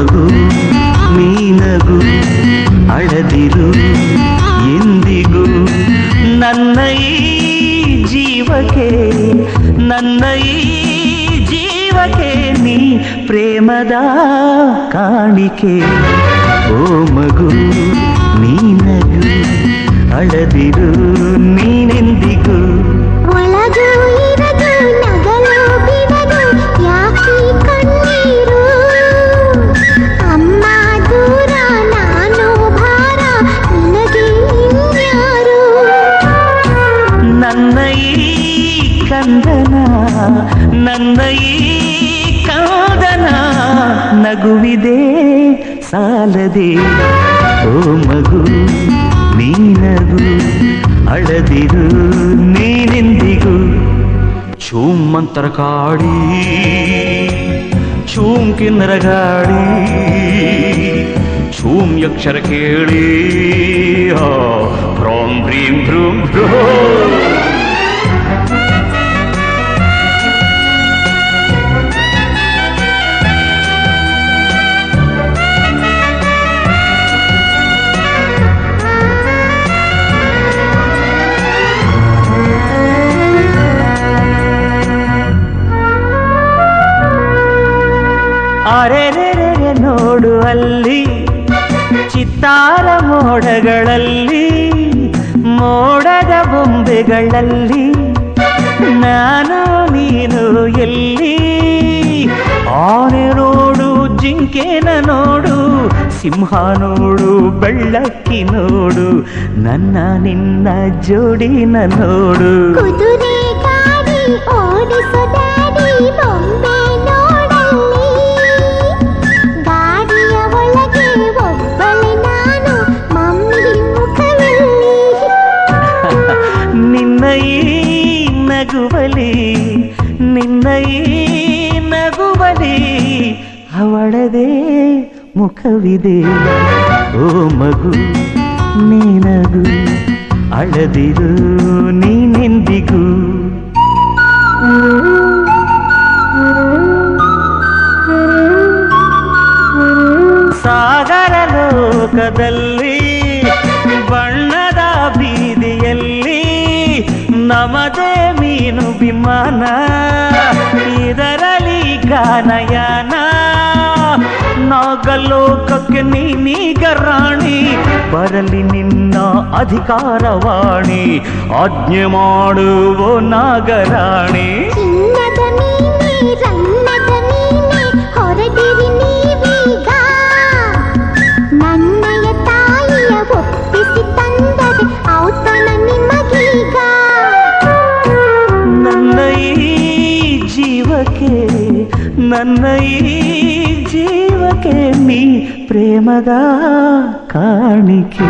ಮಗು ನೀನಗು ಅಳದಿರು ಎಂದಿಗೂ ನನ್ನ ಈ ಜೀವಕ್ಕೆ ನನ್ನ ಈ ಜೀವಕ್ಕೆ ನೀ ಪ್ರೇಮದ ಕಾಣಿಕೆ ಓ ಮಗು ನೀನಗು ಅಳದಿರು ನೀನೆಂದಿಗೂ ಒಳಗೂ ಇರದು ನಗಲು ಬಿಡದು ಯಾಕೆ ಕಣ್ಣೀರು ಅಮ್ಮ ದೂರ ನಾನು ಭಾರ ನಿನಗೆ ಇನ್ಯಾರು ನನ್ನ ಈ ಕಂದನ ನನ್ನ ಈ ಕಂದನ ನಗುವಿದೆ ಸಾಲದೆ ಓ ಮಗು ನೀನಗು ಅಳದಿರು ನೀನೆಂದಿಗೂ ಚೂಮಂತರ ಕಾಡಿ ಚೂಮ್ ಕಿನ್ನರ ಗಾಡಿ ಚೂಮ್ ಅಕ್ಷರ ಕೇಳಿ ಭ್ರೋಂ ಭ್ರೀಂ ಭ್ರೂಂ ಭ್ರೂ ಅರೆರೆರೆ ನೋಡು ಅಲ್ಲಿ ಚಿತ್ತಾರ ಮೋಡಗಳಲ್ಲಿ ಮೋಡದ ಬೊಂಬೆಗಳಲ್ಲಿ ನಾನು ನೀನು ಎಲ್ಲಿ ಆನೆ ನೋಡು ಜಿಂಕೆನ ನೋಡು ಸಿಂಹ ನೋಡು ಬೆಳ್ಳಕ್ಕಿ ನೋಡು ನನ್ನ ನಿನ್ನ ಜೋಡಿನ ನೋಡು ಕುದುರೆ ಗಾಡಿ ಓಡಿಸೋ ಡ್ಯಾಡಿ ಬೊಂಬೆ ನೋಡಲ್ಲಿ ಗಾಡಿಯ ಒಳಗೆ ಒಬ್ಬಳೆ ನಾನು ಮಮ್ಮಿ ಮುಖದಲ್ಲಿ ನಿನ್ನ ಈ ನಗುವಲಿ ನಿನ್ನ ಈ ನಗುವಲಿ ಅವಳದೇ ಮುಖವಿದೆ ಓ ಮಗು ನೀನಗು ಅಳದಿರು ನೀನೆಂದಿಗೂ ಸಾಗರ ಲೋಕದಲ್ಲಿ ಬಣ್ಣದ ಬೀದಿಯಲ್ಲಿ ನಮದೇ ಮೀನು ವಿಮಾನ ಇದರಲ್ಲಿ ಗಾನಯಾನ ನಾಗಲೋಕಕ್ಕೆ ನೀನೀಗ ರಾಣಿ ಬರಲಿ ನಿನ್ನ ಅಧಿಕಾರವಾಣಿ ಆಜ್ಞೆ ಮಾಡುವ ನಾಗರಾಣಿ ಚಿನ್ನದ ಮೀನೆ ರನ್ನದ ಮೀನೆ ಹೊರಟಿರಿ ನೀವೀಗ ನನ್ನಯ ತಾಯಿಯ ಒಪ್ಪಿಸಿ ತಂದರೆ ಔತಣ ನಿಮಗೀಗ ನನ್ನ ಈ ಜೀವಕ್ಕೆ ನನ್ನ ಈ ಜೀವಕ್ಕೆ ನೀ ಪ್ರೇಮದ ಕಾಣಿಕೆ